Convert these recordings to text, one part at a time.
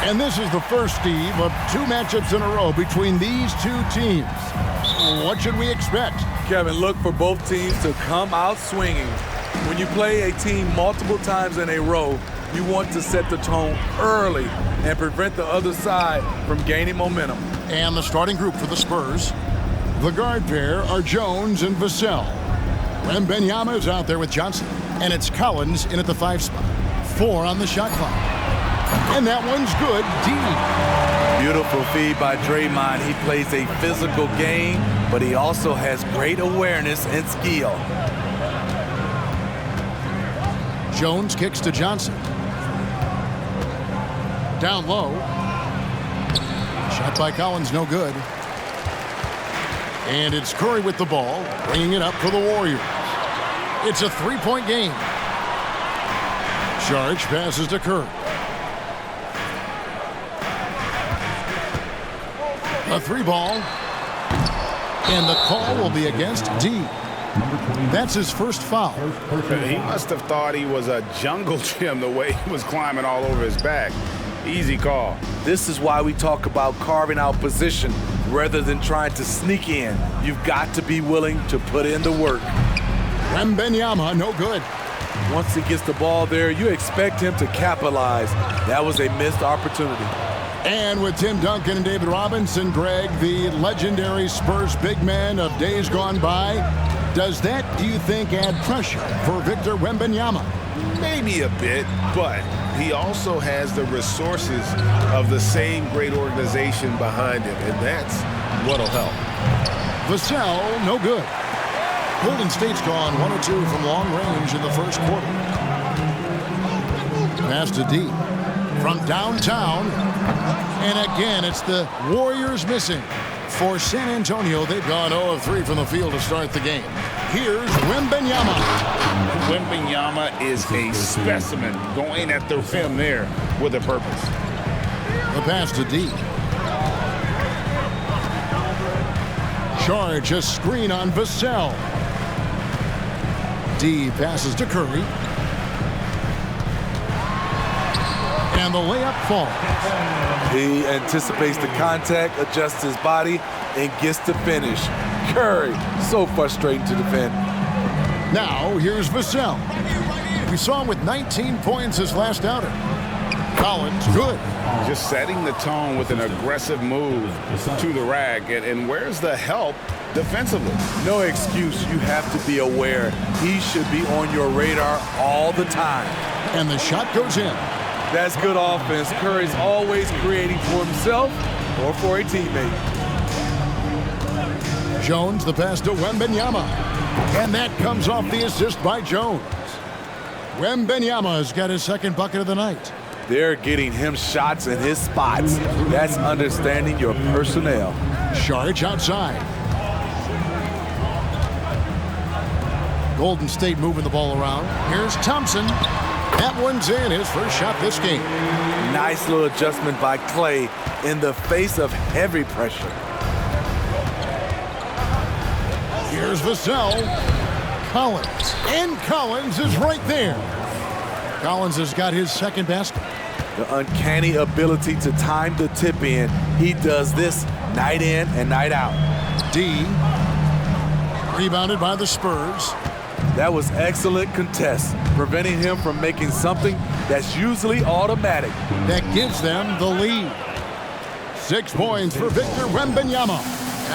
And this is the first, Steve, of two matchups in a row between these two teams. What should we expect? Kevin, look for both teams to come out swinging. When you play a team multiple times in a row, you want to set the tone early and prevent the other side from gaining momentum. And the starting group for the Spurs. The guard pair are Jones and Vassell. Wembanyama is out there with Johnson. And it's Collins in at the 5 spot. 4 on the shot clock. And that one's good, D. Beautiful feed by Draymond. He plays a physical game, but he also has great awareness and skill. Jones kicks to Johnson. Down low. Shot by Collins, no good. And it's Curry with the ball, bringing it up for the Warriors. It's a 3-point game. Charge passes to Curry. A 3-ball. And the call will be against D. That's his first foul. He must have thought he was a jungle gym the way he was climbing all over his back. Easy call. This is why we talk about carving out position rather than trying to sneak in. You've got to be willing to put in the work. Wembanyama, no good. Once he gets the ball there, you expect him to capitalize. That was a missed opportunity. And with Tim Duncan and David Robinson, Greg, the legendary Spurs big man of days gone by, does that, do you think, add pressure for Victor Wembanyama? Maybe a bit, but he also has the resources of the same great organization behind him, and that's what'll help. Vassell, no good. Golden State's gone 1 of 2 from long range in the first quarter. Pass to D. From downtown. And again, it's the Warriors missing. For San Antonio, they've gone 0 of 3 from the field to start the game. Here's Wembanyama. Wembanyama is a specimen going at the rim there with a purpose. The pass to D. Charge a screen on Vassell. D passes to Curry. And the layup falls. He anticipates the contact, adjusts his body, and gets to finish. Curry, so frustrating to defend. Now, here's Vassell. We saw him with 19 points his last outing. Collins, good. Just setting the tone with an aggressive move to the rack. And where's the help defensively? No excuse. You have to be aware. He should be on your radar all the time. And the shot goes in. That's good offense. Curry's always creating for himself or for a teammate. Jones, the pass to Wembanyama. And that comes off the assist by Jones. Wembanyama has got his second bucket of the night. They're getting him shots in his spots. That's understanding your personnel. Charge outside. Golden State moving the ball around. Here's Thompson. That one's in, his first shot this game. Nice little adjustment by Clay in the face of heavy pressure. Here's Vassell. Collins. And Collins is right there. Collins has got his second basket. The uncanny ability to time the tip in. He does this night in and night out. D. Rebounded by the Spurs. That was excellent contest, preventing him from making something that's usually automatic. That gives them the lead. 6 points for Victor Wembanyama.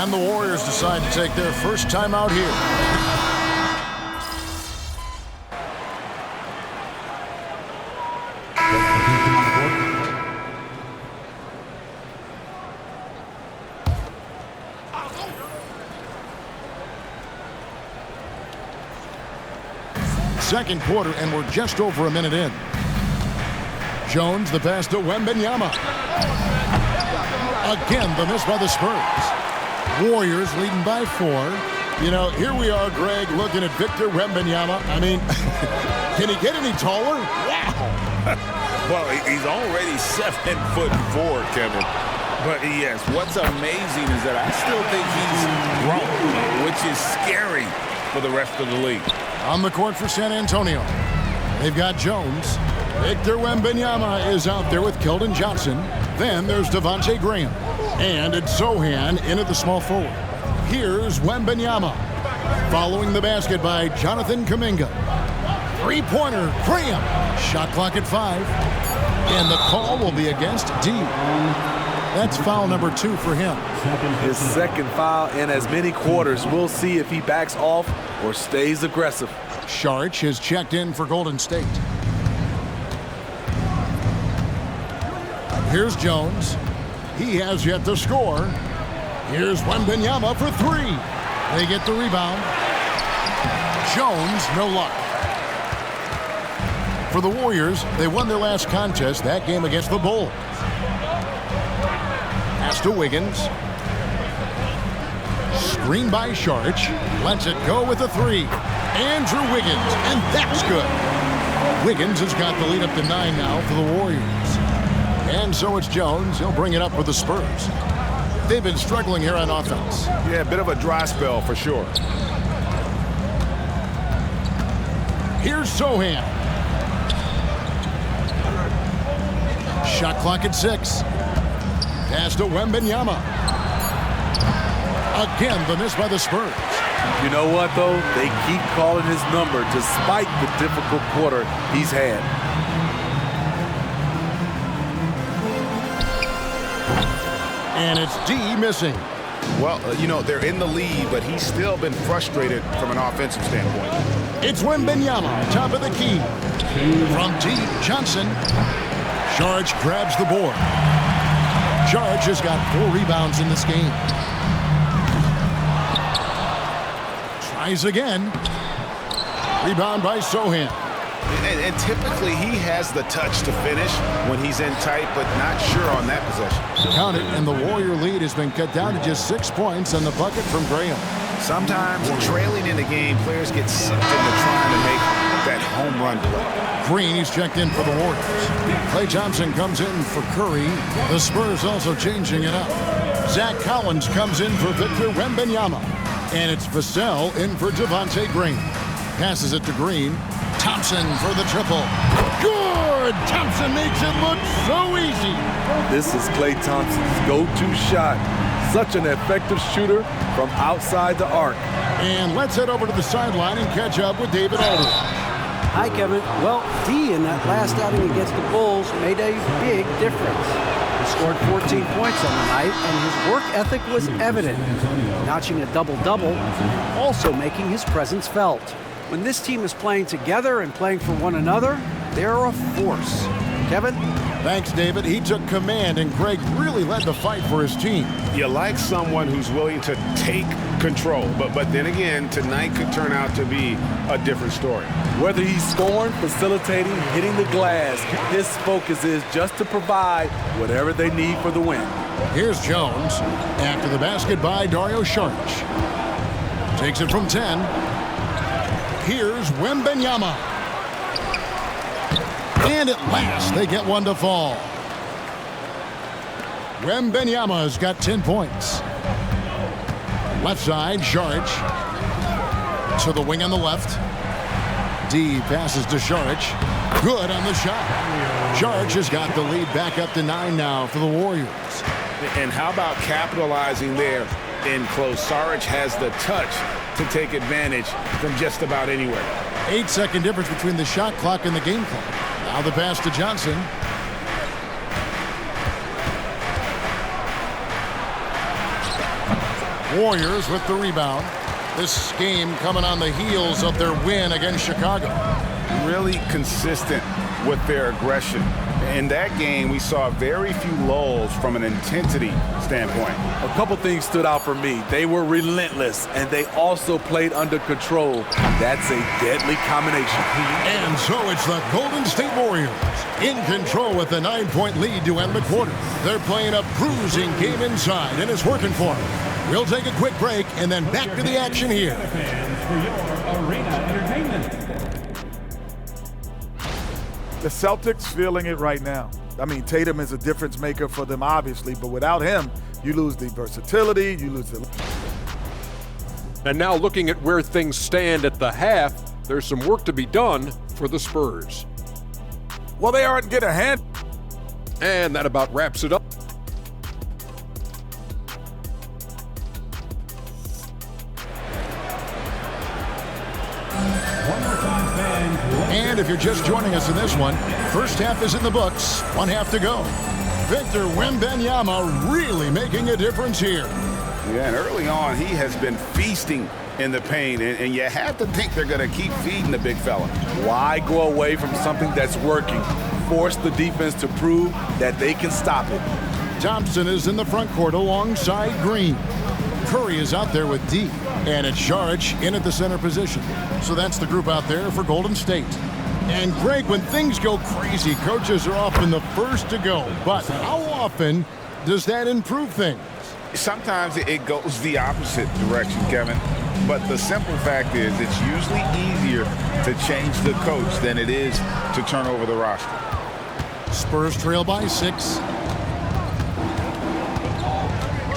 And the Warriors decide to take their first time out here. Second quarter, and we're just over a minute in. Jones, the pass to Wembanyama. Again, the miss by the Spurs. Warriors leading by 4. You know, here we are, Greg, looking at Victor Wembanyama. I mean, can he get any taller? Wow. Well, he's already 7'4", Kevin. But yes, what's amazing is that I still think he's grown, which is scary for the rest of the league. On the court for San Antonio, they've got Jones. Victor Wembanyama is out there with Keldon Johnson. Then there's Devontae Graham. And it's Sohan in at the small forward. Here's Wembanyama. Following the basket by Jonathan Kuminga. Three-pointer, Graham. Shot clock at 5. And the call will be against D. That's foul number 2 for him. His second foul in as many quarters. We'll see if he backs off or stays aggressive. Saric has checked in for Golden State. Here's Jones. He has yet to score. Here's Wembanyama for 3. They get the rebound. Jones, no luck. For the Warriors, they won their last contest, that game against the Bulls. Pass to Wiggins. Screen by Saric. Lets it go with a 3. Andrew Wiggins, and that's good. Wiggins has got the lead up to 9 now for the Warriors. And so it's Jones. He'll bring it up for the Spurs. They've been struggling here on offense. Yeah, a bit of a dry spell for sure. Here's Sohan. Shot clock at 6. Pass to Wembanyama. Again, the miss by the Spurs. You know what, though? They keep calling his number despite the difficult quarter he's had. And it's D missing. Well, they're in the lead, but he's still been frustrated from an offensive standpoint. It's Wembanyama, top of the key. From D, Johnson. Saric grabs the board. Saric has got 4 rebounds in this game. Tries again. Rebound by Sohan. And typically he has the touch to finish when he's in tight, but not sure on that possession. Count it, and the Warrior lead has been cut down to just 6 points on the bucket from Graham. Sometimes trailing in the game, players get sucked into trying to make that home run play. Green, he's checked in for the Warriors. Klay Thompson comes in for Curry. The Spurs also changing it up. Zach Collins comes in for Victor Wembanyama. And it's Vassell in for Devontae Graham. Passes it to Green. Thompson for the triple. Good! Thompson makes it look so easy. This is Klay Thompson's go-to shot. Such an effective shooter from outside the arc. And let's head over to the sideline and catch up with David Aldridge. Hi, Kevin. Well, D in that last outing against the Bulls made a big difference. He scored 14 points on the night, and his work ethic was evident, notching a double-double, also making his presence felt. When this team is playing together and playing for one another, they're a force. Kevin? Thanks, David. He took command, and Greg really led the fight for his team. You like someone who's willing to take control, but then again, tonight could turn out to be a different story. Whether he's scoring, facilitating, hitting the glass, his focus is just to provide whatever they need for the win. Here's Jones. After the basket by Dario Saric. Takes it from 10. Here's Wembanyama. And at last, they get one to fall. Wembanyama has got 10 points. Left side, Saric. To the wing on the left. D passes to Saric. Good on the shot. Saric has got the lead back up to 9 now for the Warriors. And how about capitalizing there in close? Saric has the touch to take advantage from just about anywhere. 8-second difference between the shot clock and the game clock. Now the pass to Johnson. Warriors with the rebound. This game coming on the heels of their win against Chicago. Really consistent with their aggression. In that game, we saw very few lulls from an intensity standpoint. A couple things stood out for me. They were relentless, and they also played under control. That's a deadly combination. And so it's the Golden State Warriors in control with a 9-point lead to end the quarter. They're playing a bruising game inside, and it's working for them. We'll take a quick break and then back to the action here. The Celtics feeling it right now. I mean, Tatum is a difference maker for them, obviously, but without him, you lose the versatility, you lose the... And now looking at where things stand at the half, there's some work to be done for the Spurs. Well, they aren't getting a hand. And that about wraps it up. And if you're just joining us in this one, first half is in the books, one half to go. Victor Wembanyama really making a difference here. Yeah, and early on, he has been feasting in the paint, and you have to think they're going to keep feeding the big fella. Why go away from something that's working? Force the defense to prove that they can stop it. Thompson is in the front court alongside Green. Curry is out there with D, and it's Saric in at the center position. So that's the group out there for Golden State. And Greg, when things go crazy, coaches are often the first to go. But how often does that improve things? Sometimes it goes the opposite direction, Kevin. But the simple fact is it's usually easier to change the coach than it is to turn over the roster. Spurs trail by 6.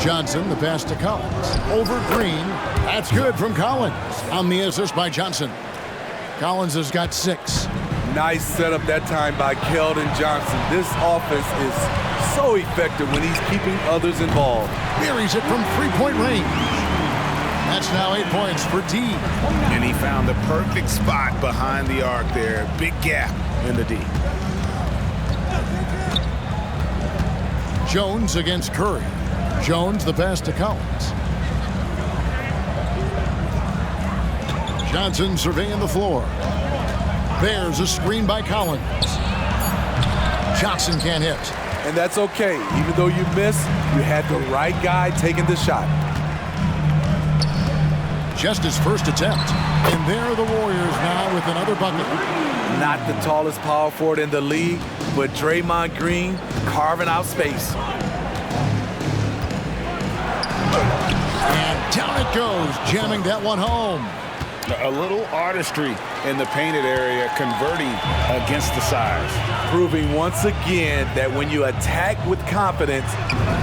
Johnson, the pass to Collins. Over Green. That's good from Collins. On the assist by Johnson. Collins has got 6. Nice setup that time by Keldon Johnson. This offense is so effective when he's keeping others involved. Buries it from three-point range. That's now 8 points for D. And he found the perfect spot behind the arc there. Big gap in the D. Jones against Curry. Jones, the pass to Collins. Johnson surveying the floor. There's a screen by Collins. Johnson can't hit. And that's okay. Even though you miss, you had the right guy taking the shot. Just his first attempt. And there are the Warriors now with another bucket. Not the tallest power forward in the league, but Draymond Green carving out space. And down it goes, jamming that one home. A little artistry in the painted area, converting against the size. Proving once again that when you attack with confidence,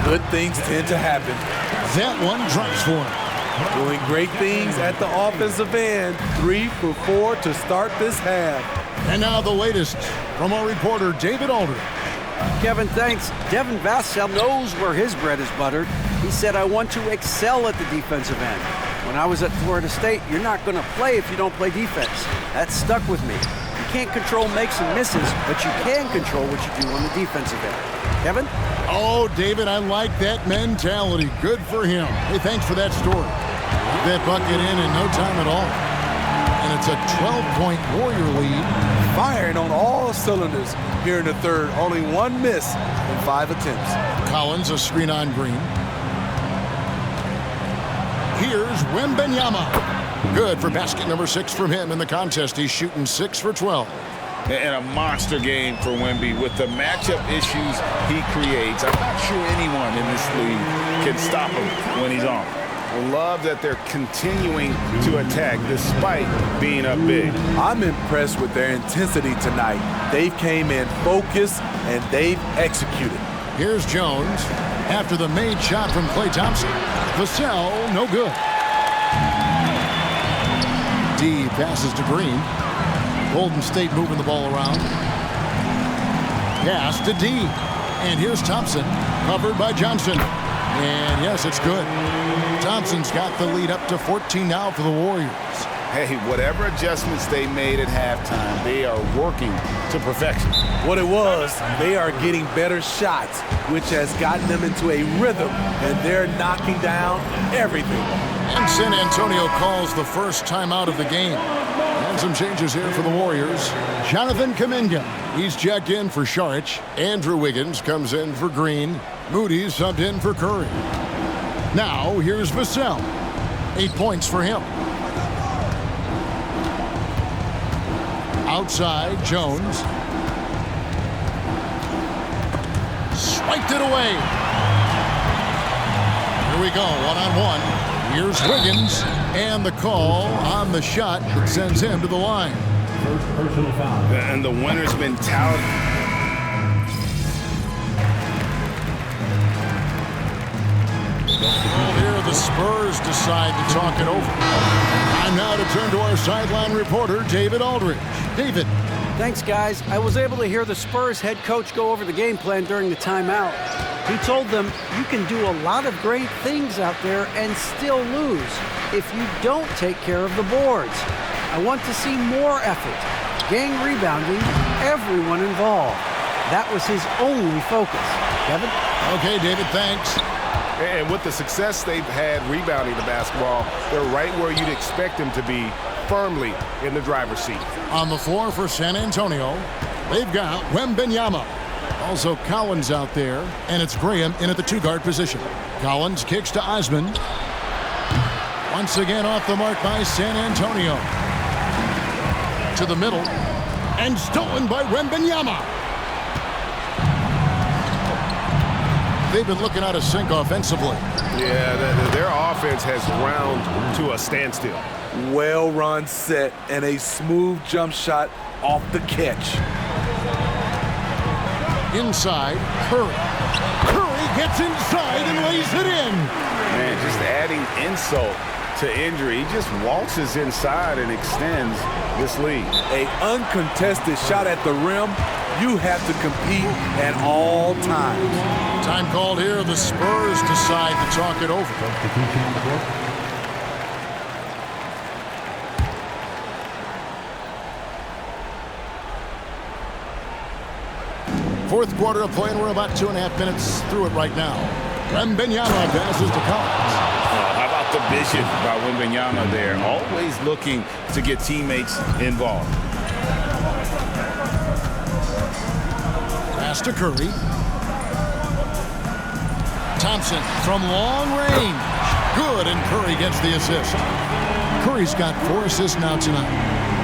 good things tend to happen. That one drops for him. Doing great things at the offensive end. 3 for 4 to start this half. And now the latest from our reporter, David Aldridge. Kevin, thanks. Devin Vassell knows where his bread is buttered. He said, I want to excel at the defensive end. When I was at Florida State, you're not going to play if you don't play defense. That stuck with me. You can't control makes and misses, but you can control what you do on the defensive end. Kevin? Oh, David, I like that mentality. Good for him. Hey, thanks for that story. That bucket in no time at all. And it's a 12-point Warrior lead. Firing on all cylinders here in the third. Only one miss in 5 attempts. Collins, a screen on Green. Here's Wembanyama. Good for basket number 6 from him in the contest. He's shooting 6 for 12. And a monster game for Wemby with the matchup issues he creates. I'm not sure anyone in this league can stop him when he's on. Love that they're continuing to attack despite being up big. I'm impressed with their intensity tonight. They came in focused and they've executed. Here's Jones after the made shot from Klay Thompson. Vassell, no good. D passes to Green. Golden State moving the ball around. Pass to D. And here's Thompson, covered by Johnson. And yes, it's good. Thompson's got the lead up to 14 now for the Warriors. Hey, whatever adjustments they made at halftime, they are working to perfection. What it was, they are getting better shots, which has gotten them into a rhythm, and they're knocking down everything. And San Antonio calls the first timeout of the game. And some changes here for the Warriors. Jonathan Kuminga, he's checked in for Saric. Andrew Wiggins comes in for Green. Moody subbed in for Curry. Now here's Vassell. 8 points for him. Outside, Jones. Swiped it away. Here we go, one-on-one. Here's Wiggins, and the call on the shot that sends him to the line. First personal foul. And the winner's mentality. Here the Spurs decide to talk it over. Time now to turn to our sideline reporter, David Aldridge. David. Thanks, guys. I was able to hear the Spurs head coach go over the game plan during the timeout. He told them, you can do a lot of great things out there and still lose if you don't take care of the boards. I want to see more effort, gang rebounding, everyone involved. That was his only focus. Kevin? Okay, David, thanks. And with the success they've had rebounding the basketball, they're right where you'd expect them to be, firmly in the driver's seat. On the floor for San Antonio, they've got Wembanyama. Also Collins out there, and it's Graham in at the two-guard position. Collins kicks to Osman. Once again off the mark by San Antonio. To the middle, and stolen by Wembanyama. They've been looking out of sync offensively. Yeah, their offense has ground to a standstill. Well-run set and a smooth jump shot off the catch. Inside, Curry. Curry gets inside and lays it in. Man, just adding insult to injury. He just waltzes inside and extends this lead. An uncontested shot at the rim. You have to compete at all times. Time called here. The Spurs decide to talk it over. Fourth quarter of play, and we're about 2.5 minutes through it right now. Wembanyama passes to Collins. How about the vision by Wembanyama there? Always looking to get teammates involved. Pass to Curry. Thompson from long range. Good, and Curry gets the assist. Curry's got 4 assists now tonight.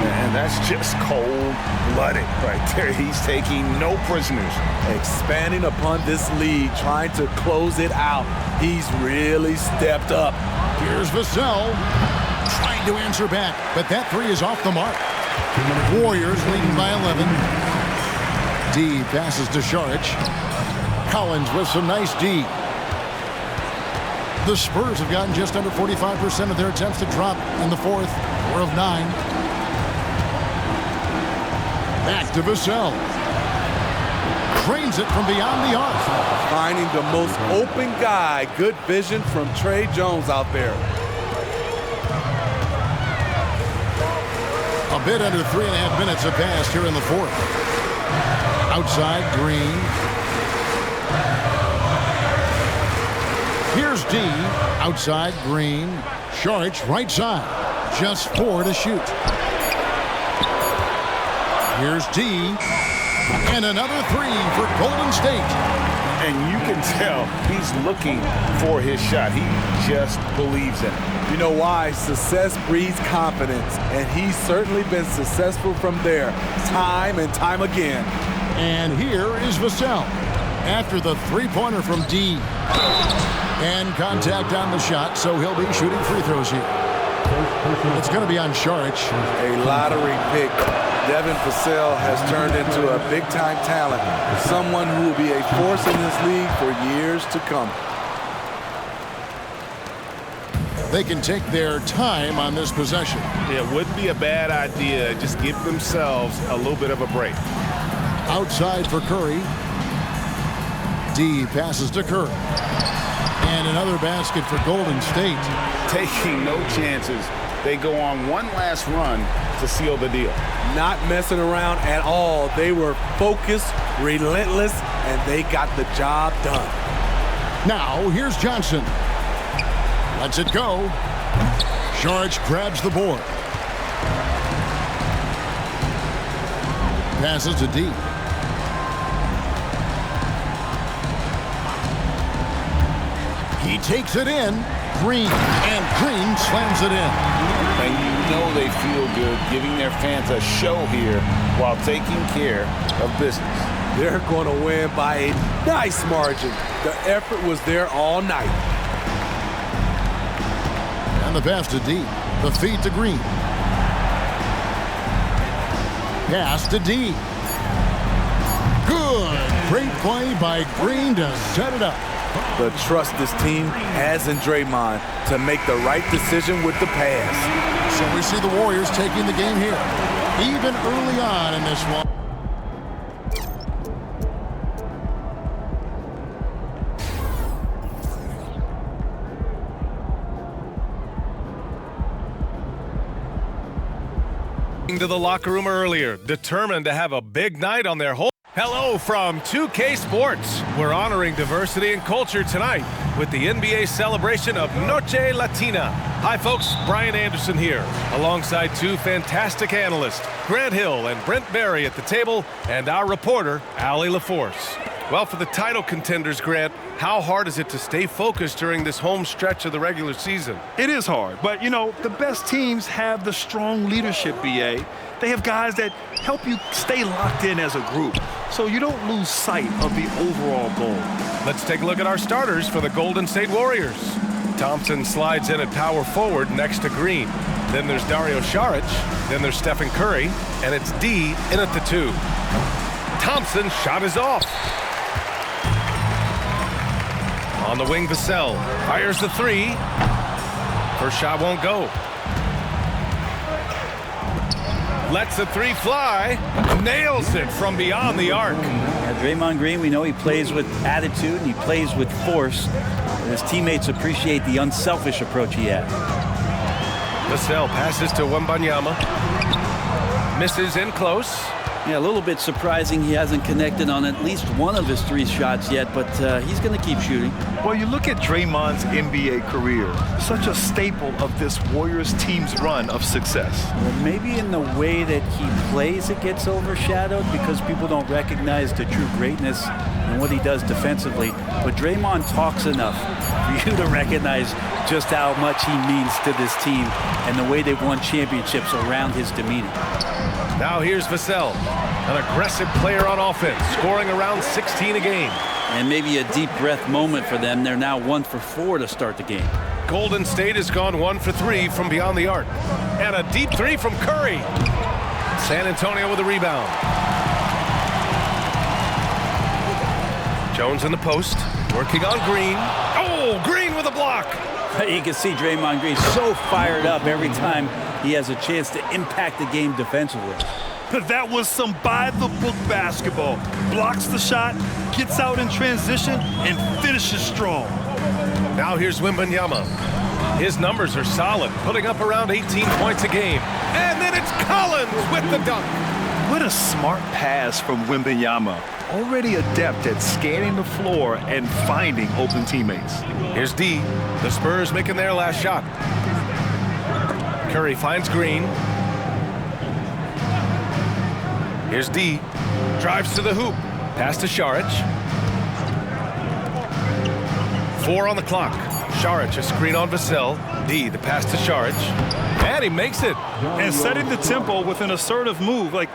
And that's just cold-blooded right there. He's taking no prisoners. Expanding upon this lead, trying to close it out. He's really stepped up. Here's Vassell trying to answer back, but that 3 is off the mark. Warriors leading by 11. D passes to Šarić. Collins with some nice D. The Spurs have gotten just under 45% of their attempts to drop in the fourth. 4 of 9. Back to Vassell. Cranes it from beyond the arc. Finding the most open guy. Good vision from Trey Jones out there. A bit under 3.5 minutes have passed here in the fourth. Outside, Green. Here's D. Outside, Green. Šarić, right side. Just 4 to shoot. Here's D. And another 3 for Golden State. And you can tell he's looking for his shot. He just believes in it. You know why? Success breeds confidence, and he's certainly been successful from there, time and time again. And here is Vassell after the three-pointer from D. And contact on the shot, so he'll be shooting free throws here. It's going to be on Šarić. A lottery pick. Devin Vassell has turned into a big-time talent, someone who will be a force in this league for years to come. They can take their time on this possession. It wouldn't be a bad idea. Just give themselves a little bit of a break. Outside for Curry. D passes to Curry. And another basket for Golden State. Taking no chances. They go on one last run to seal the deal. Not messing around at all. They were focused, relentless, and they got the job done. Now, here's Johnson. Lets it go. Šarić grabs the board. Passes to D. He takes it in. Green. And Green slams it in. And you know they feel good giving their fans a show here while taking care of business. They're going to win by a nice margin. The effort was there all night. And the pass to D. The feed to Green. Pass to D. Good. Great play by Green to set it up. The trust this team has in Draymond to make the right decision with the pass. So we see the Warriors taking the game here. even early on in this one. To the locker room earlier, determined to have a big night on their home. Hello from 2K Sports. We're honoring diversity and culture tonight with the NBA celebration of Noche Latina. Hi folks, Brian Anderson here, alongside two fantastic analysts, Grant Hill and Brent Berry at the table, and our reporter, Allie LaForce. Well, for the title contenders, Grant, how hard is it to stay focused during this home stretch of the regular season? It is hard, but, you know, the best teams have the strong leadership, BA. They have guys that help you stay locked in as a group, so you don't lose sight of the overall goal. Let's take a look at our starters for the Golden State Warriors. Thompson slides in at power forward next to Green. Then there's Dario Saric. Then there's Stephen Curry. And it's D in at the 2. Thompson's shot is off. On the wing, Vassell fires the 3. First shot won't go. Lets the 3 fly. Nails it from beyond the arc. Yeah, Draymond Green, we know he plays with attitude and he plays with force. And his teammates appreciate the unselfish approach he has. Vassell passes to Wembanyama. Misses in close. Yeah, a little bit surprising he hasn't connected on at least one of his 3 shots yet, but he's going to keep shooting. Well, you look at Draymond's NBA career, such a staple of this Warriors team's run of success. Well, maybe in the way that he plays it gets overshadowed because people don't recognize the true greatness and what he does defensively. But Draymond talks enough for you to recognize just how much he means to this team and the way they've won championships around his demeanor. Now here's Vassell, an aggressive player on offense, scoring around 16 a game. And maybe a deep breath moment for them. They're now 1 for 4 to start the game. Golden State has gone 1 for 3 from beyond the arc. And a deep 3 from Curry. San Antonio with a rebound. Jones in the post, working on Green. Oh, Green with a block. You can see Draymond Green so fired up every time he has a chance to impact the game defensively. That was some by-the-book basketball. Blocks the shot, gets out in transition, and finishes strong. Now here's Wembanyama. His numbers are solid, putting up around 18 points a game. And then it's Collins with the dunk. What a smart pass from Wembanyama. Already adept at scanning the floor and finding open teammates. Here's D. The Spurs making their last shot. Curry finds Green. Here's D. Drives to the hoop. Pass to Saric. 4 on the clock. Saric, a screen on Vassell. D, the pass to Saric. And he makes it. And setting the tempo with an assertive move. Like,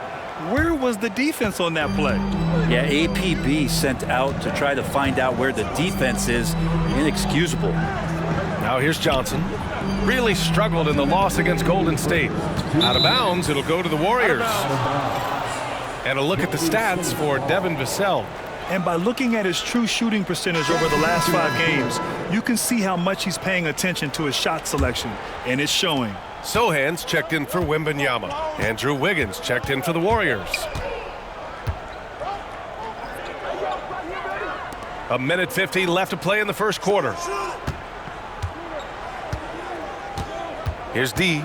where was the defense on that play? Yeah, APB sent out to try to find out where the defense is. Inexcusable. Now here's Johnson. Really struggled in the loss against Golden State. Out of bounds, it'll go to the Warriors. And a look at the stats for Devin Vassell. And by looking at his true shooting percentage over the last 5 games, you can see how much he's paying attention to his shot selection, and it's showing. Sohan's checked in for Wembanyama. Andrew Wiggins checked in for the Warriors. A minute 50 left to play in the first quarter. Here's D.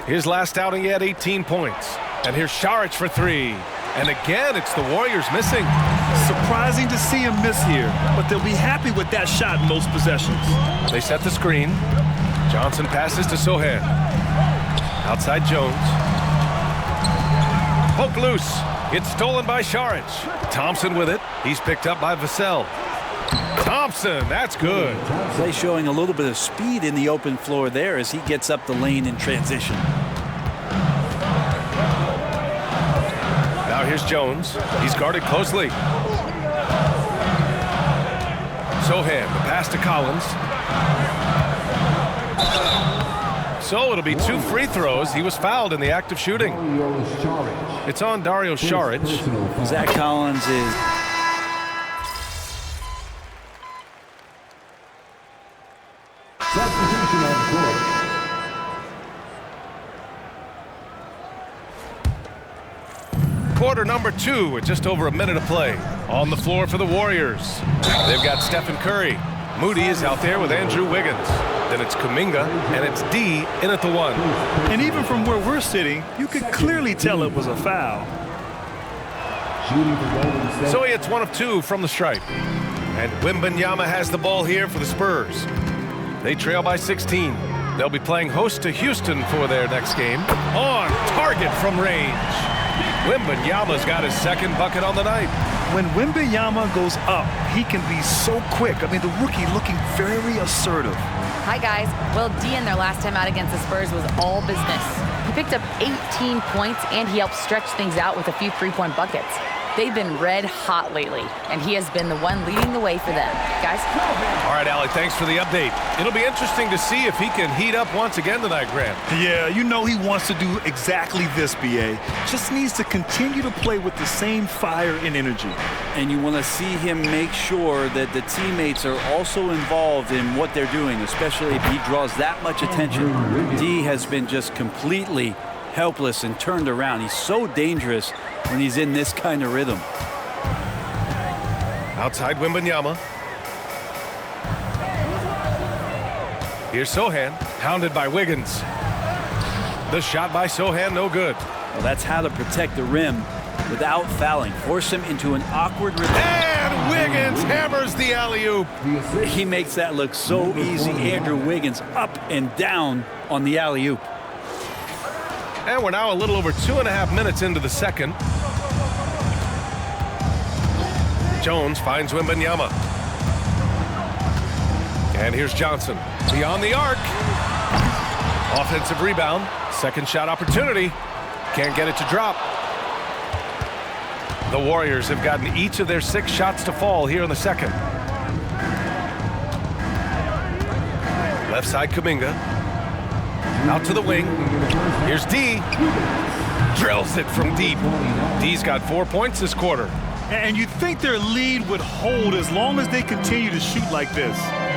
His last outing, he had 18 points. And here's Saric for 3. And again, it's the Warriors missing. Surprising to see him miss here, but they'll be happy with that shot most possessions. They set the screen. Johnson passes to Sohan. Outside Jones. Poke loose. It's stolen by Saric. Thompson with it. He's picked up by Vassell. Thompson, that's good. Play showing a little bit of speed in the open floor there as he gets up the lane in transition. Now here's Jones. He's guarded closely. Sohan, the pass to Collins. So it'll be 2 free throws. He was fouled in the act of shooting. It's on Dario Saric. Zach Collins is... quarter number 2 with just over a minute to play. On the floor for the Warriors, they've got Stephen Curry. Moody is out there with Andrew Wiggins. Then it's Kuminga, and it's D in at the 1. And even from where we're sitting, you could clearly tell it was a foul. So he hits 1 of 2 from the stripe. And Wembanyama has the ball here for the Spurs. They trail by 16. They'll be playing host to Houston for their next game. On target from range. Wembanyama's got his second bucket on the night. When Wembanyama goes up, he can be so quick. I mean, the rookie looking very assertive. Hi, guys. Well, D in their last time out against the Spurs was all business. He picked up 18 points, and he helped stretch things out with a few three-point buckets. They've been red hot lately, and he has been the one leading the way for them. Guys? All right, Allie, thanks for the update. It'll be interesting to see if he can heat up once again tonight, Grant. Yeah, you know he wants to do exactly this, B.A. Just needs to continue to play with the same fire and energy. And you want to see him make sure that the teammates are also involved in what they're doing, especially if he draws that much attention. D has been just completely helpless and turned around. He's so dangerous when he's in this kind of rhythm. Outside Wembanyama. Here's Sohan, pounded by Wiggins. The shot by Sohan, no good. Well, that's how to protect the rim without fouling. Force him into an awkward rhythm. And Wiggins hammers the alley-oop. He makes that look so easy. Andrew Wiggins up and down on the alley-oop. And we're now a little over 2.5 minutes into the second. Jones finds Wembanyama. And here's Johnson. Beyond the arc. Offensive rebound. Second shot opportunity. Can't get it to drop. The Warriors have gotten each of their 6 shots to fall here in the second. Left side Kuminga. Out to the wing. Here's D. Drills it from deep. D's got 4 points this quarter. And you'd think their lead would hold as long as they continue to shoot like this.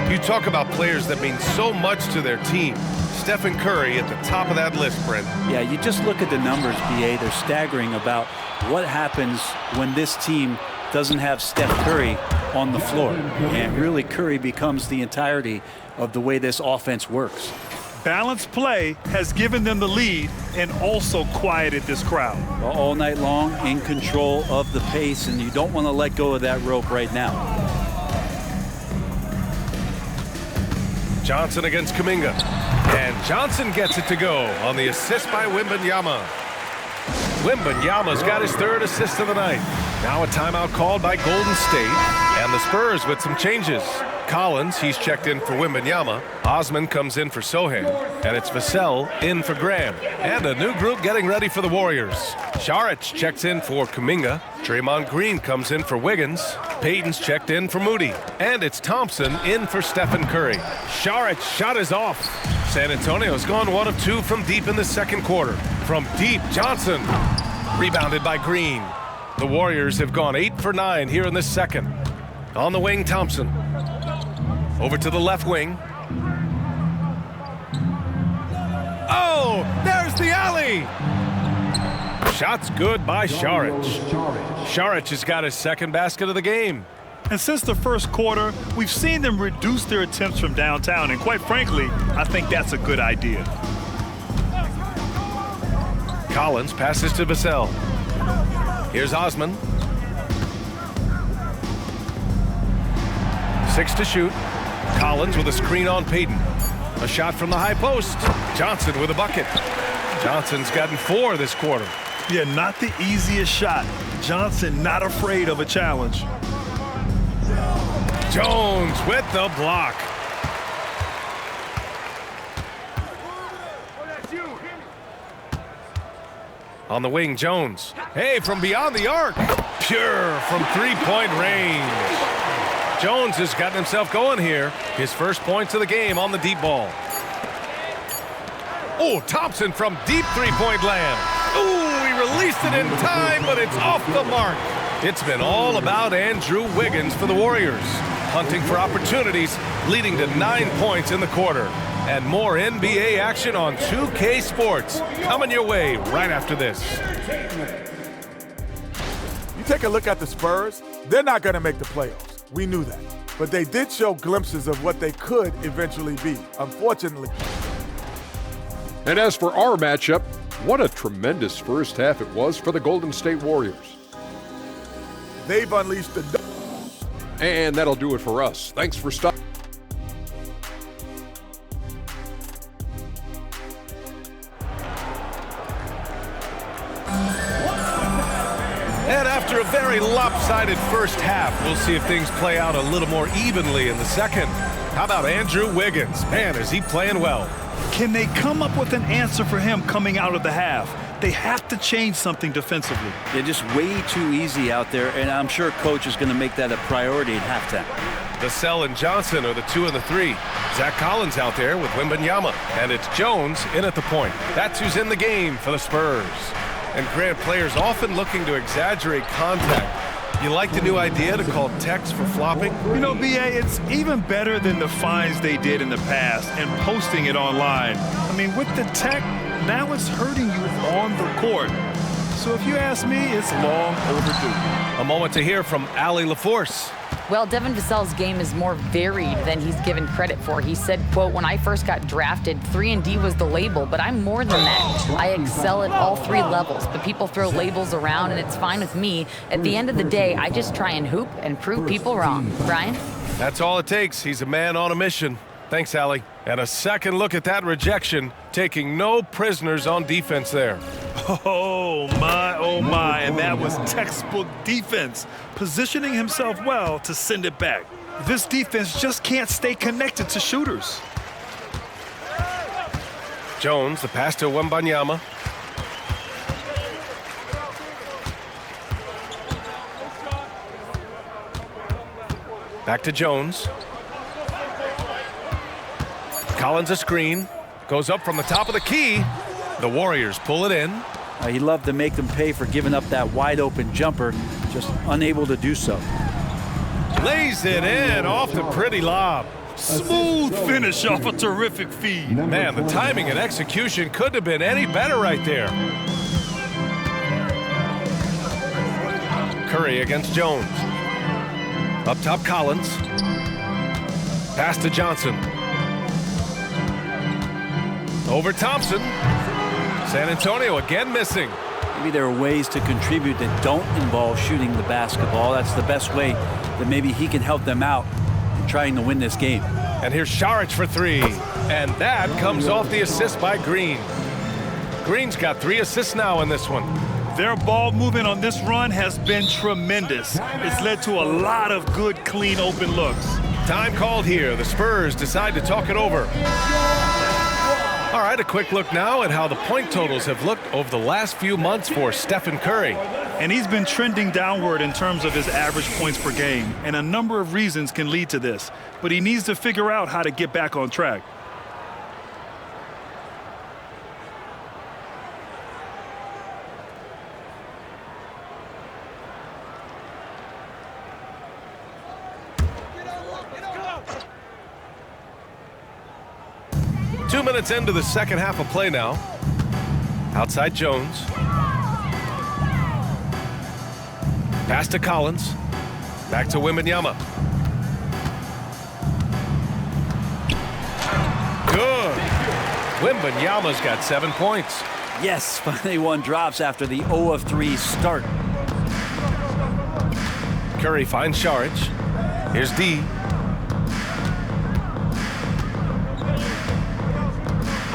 You talk about players that mean so much to their team. Stephen Curry at the top of that list, Brent. Yeah, you just look at the numbers, B.A. They're staggering about what happens when this team doesn't have Steph Curry on the floor. And really, Curry becomes the entirety of the way this offense works. Balanced play has given them the lead and also quieted this crowd. All night long, in control of the pace, and you don't want to let go of that rope right now. Johnson against Kuminga. And Johnson gets it to go on the assist by Wembanyama. Wembanyama's got his 3rd assist of the night. Now a timeout called by Golden State. And the Spurs with some changes. Collins, he's checked in for Wembanyama. Osman comes in for Sohan. And it's Vassell in for Graham. And a new group getting ready for the Warriors. Saric checks in for Kuminga. Draymond Green comes in for Wiggins. Payton's checked in for Moody. And it's Thompson in for Stephen Curry. Saric shot is off. San Antonio's gone 1 of 2 from deep in the second quarter. From deep, Johnson. Rebounded by Green. The Warriors have gone 8 for 9 here in this second. On the wing, Thompson. Over to the left wing. Oh, there's the alley. Shot's good by Saric. Saric has got his 2nd basket of the game. And since the first quarter, we've seen them reduce their attempts from downtown. And quite frankly, I think that's a good idea. Collins passes to Vassell. Here's Osman. 6 to shoot. Collins with a screen on Payton. A shot from the high post. Johnson with a bucket. Johnson's gotten 4 this quarter. Yeah, not the easiest shot. Johnson not afraid of a challenge. Jones with the block. On the wing, Jones. Hey, from beyond the arc. Pure from 3-point range. Jones has gotten himself going here. His first points of the game on the deep ball. Oh, Thompson from deep 3-point land. Ooh, he released it in time, but it's off the mark. It's been all about Andrew Wiggins for the Warriors. Hunting for opportunities, leading to 9 points in the quarter. And more NBA action on 2K Sports coming your way right after this. You take a look at the Spurs, they're not going to make the playoffs. We knew that. But they did show glimpses of what they could eventually be, unfortunately. And as for our matchup, what a tremendous first half it was for the Golden State Warriors. They've unleashed the... And that'll do it for us. Thanks for stopping. And after a very lopsided first half, we'll see if things play out a little more evenly in the second. How about Andrew Wiggins? Man, is he playing well. Can they come up with an answer for him coming out of the half? They have to change something defensively. They're just way too easy out there, and I'm sure coach is going to make that a priority at halftime. Vassell and Johnson are the 2 and the 3. Zach Collins out there with Wembanyama. And it's Jones in at the point. That's who's in the game for the Spurs. And Grant, players often looking to exaggerate contact. You like the new idea to call techs for flopping? You know, B.A., it's even better than the fines they did in the past and posting it online. I mean, with the tech, now it's hurting you on the court. So if you ask me, it's long overdue. A moment to hear from Allie LaForce. Well, Devin Vassell's game is more varied than he's given credit for. He said, quote, when I first got drafted, 3-and-D was the label, but I'm more than that. I excel at all 3 levels, but people throw labels around, and it's fine with me. At the end of the day, I just try and hoop and prove people wrong. Brian? That's all it takes. He's a man on a mission. Thanks, Allie. And a second look at that rejection, taking no prisoners on defense there. Oh, my, and that was textbook defense, positioning himself well to send it back. This defense just can't stay connected to shooters. Jones, the pass to Wembanyama. Back to Jones. Collins a screen. Goes up from the top of the key. The Warriors pull it in. He loved to make them pay for giving up that wide-open jumper, just unable to do so. Lays it in off the pretty lob. Smooth finish off a terrific feed. Man, the timing and execution couldn't have been any better right there. Curry against Jones. Up top, Collins. Pass to Johnson. Over Thompson. San Antonio again missing. Maybe there are ways to contribute that don't involve shooting the basketball. That's the best way that maybe he can help them out in trying to win this game. And here's Saric for 3. And that comes off the assist by Green. Green's got 3 assists now in this one. Their ball movement on this run has been tremendous. It's led to a lot of good, clean, open looks. Time called here. The Spurs decide to talk it over. All right, a quick look now at how the point totals have looked over the last few months for Stephen Curry. And he's been trending downward in terms of his average points per game, and a number of reasons can lead to this. But he needs to figure out how to get back on track. Two minutes into the second half of play now. Outside Jones. Pass to Collins. Back to Wembanyama. Good. Wembanyama's got 7 points. Yes, finally one drops after the 0 of 3 start. Curry finds Saric. Here's D.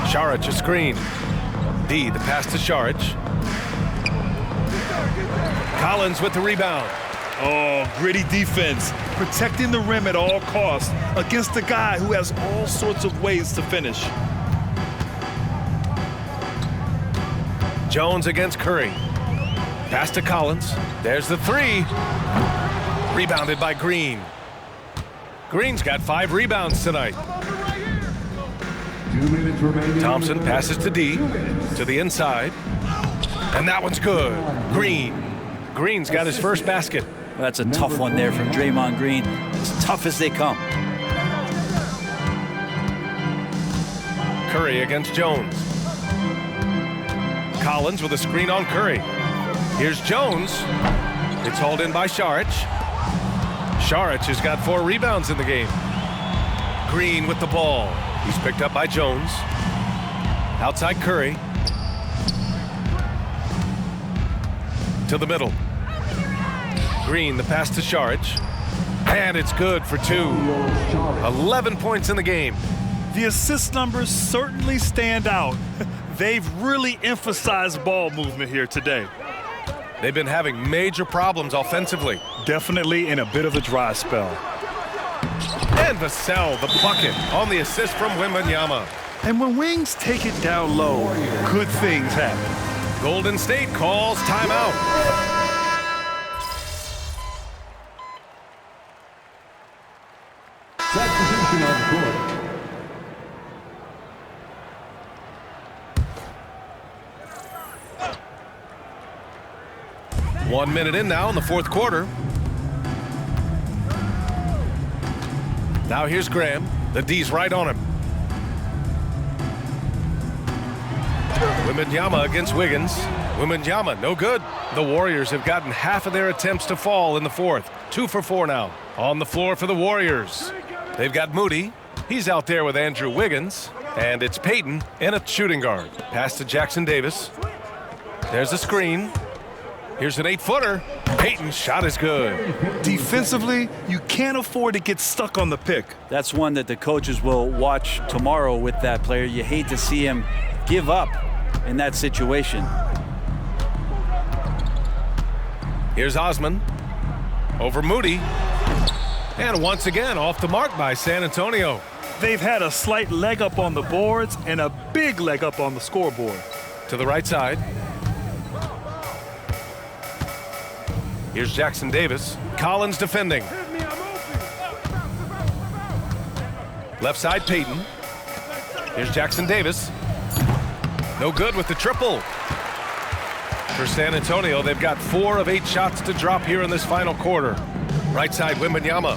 Saric a screen. D, the pass to Saric. Collins with the rebound. Oh, gritty defense, protecting the rim at all costs against a guy who has all sorts of ways to finish. Jones against Curry. Pass to Collins. There's the 3. Rebounded by Green. Green's got 5 rebounds tonight. Thompson passes to D, to the inside. And that one's good. Green's got his first basket. That's a tough one there from Draymond Green. As tough as they come. Curry against Jones. Collins with a screen on Curry. Here's Jones. It's hauled in by Šarić. Šarić has got 4 rebounds in the game. Green with the ball. He's picked up by Jones. Outside Curry. To the middle. Green, the pass to Šarić. And it's good for 2. 11 points in the game. The assist numbers certainly stand out. They've really emphasized ball movement here today. They've been having major problems offensively. Definitely in a bit of a dry spell. And Vassell, the bucket on the assist from Wembanyama. And when Wings take it down low, good things happen. Golden State calls timeout. Substitution on the court. 1 minute in now in the 4th quarter. Now here's Graham. The D's right on him. Wembanyama against Wiggins. Wembanyama, no good. The Warriors have gotten half of their attempts to fall in the 4th. 2 for 4 now. On the floor for the Warriors. They've got Moody. He's out there with Andrew Wiggins. And it's Payton in a shooting guard. Pass to Jackson Davis. There's a screen. Here's an 8-footer. Payton's shot is good. Defensively, you can't afford to get stuck on the pick. That's one that the coaches will watch tomorrow with that player. You hate to see him give up in that situation. Here's Osman over Moody. And once again, off the mark by San Antonio. They've had a slight leg up on the boards and a big leg up on the scoreboard. To the right side. Here's Jackson Davis. Collins defending. Left side, Payton. Here's Jackson Davis. No good with the triple. For San Antonio, they've got 4 of 8 shots to drop here in this final quarter. Right side, Wembanyama.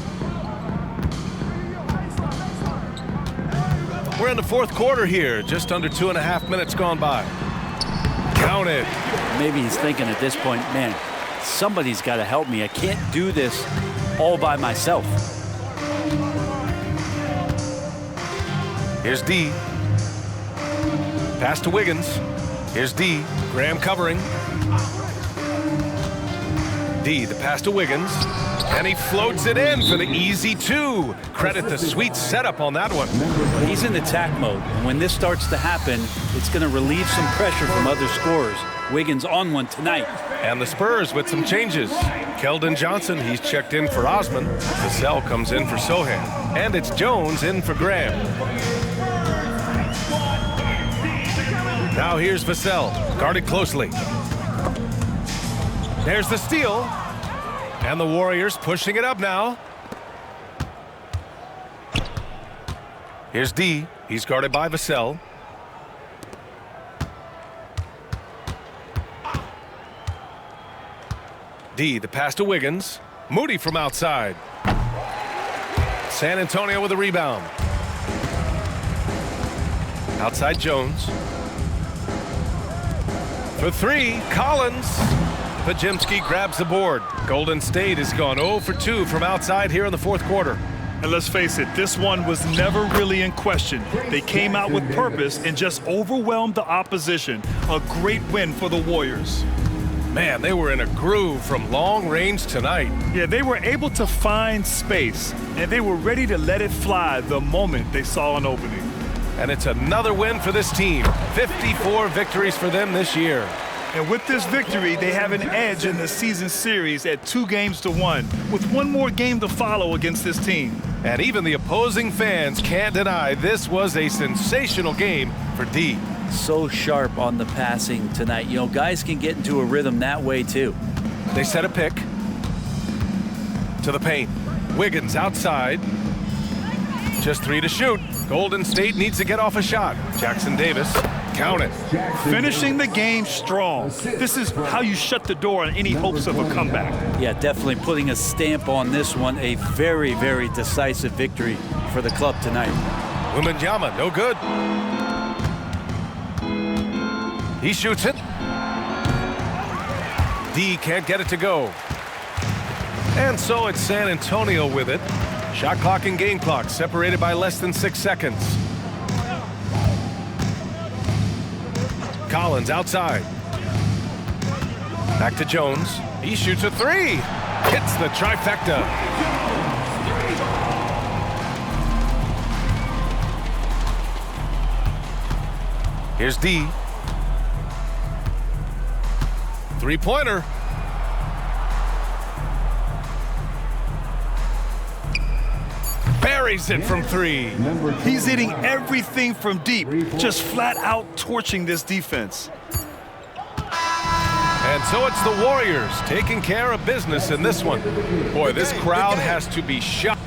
We're in the 4th quarter here. Just under 2.5 minutes gone by. Count it. Maybe he's thinking at this point, man, somebody's got to help me. I can't do this all by myself. Here's D. Pass to Wiggins. Here's D. Graham covering. D, the pass to Wiggins. And he floats it in for the easy 2. Credit the sweet setup on that one. He's in attack mode. And when this starts to happen, it's going to relieve some pressure from other scorers. Wiggins on one tonight. And the Spurs with some changes. Keldon Johnson, he's checked in for Osman. Vassell comes in for Sohan. And it's Jones in for Graham. Now here's Vassell, guarded closely. There's the steal. And the Warriors pushing it up now. Here's D. He's guarded by Vassell. D, the pass to Wiggins. Moody from outside. San Antonio with a rebound. Outside Jones. For 3, Collins. Podziemski grabs the board. Golden State has gone 0 for 2 from outside here in the 4th quarter. And let's face it, this one was never really in question. They came out with purpose and just overwhelmed the opposition. A great win for the Warriors. Man, they were in a groove from long range tonight. Yeah, they were able to find space, and they were ready to let it fly the moment they saw an opening. And it's another win for this team. 54 victories for them this year. And with this victory, they have an edge in the season series at 2-1, with one more game to follow against this team. And even the opposing fans can't deny this was a sensational game for D. So sharp on the passing tonight. You know, guys can get into a rhythm that way too. They set a pick to the paint. Wiggins outside. Just 3 to shoot. Golden State needs to get off a shot. Jackson Davis, count it. Finishing the game strong. This is how you shut the door on any hopes of a comeback. Yeah, definitely putting a stamp on this one. A very, very decisive victory for the club tonight. Wembanyama, no good. He shoots it. D can't get it to go. And so it's San Antonio with it. Shot clock and game clock separated by less than 6 seconds. Collins outside. Back to Jones. He shoots a three. Hits the trifecta. Here's D. Three-pointer. Buries it from three. He's hitting everything from deep, just flat out torching this defense. And so it's the Warriors taking care of business in this one. Boy, this crowd has to be shocked.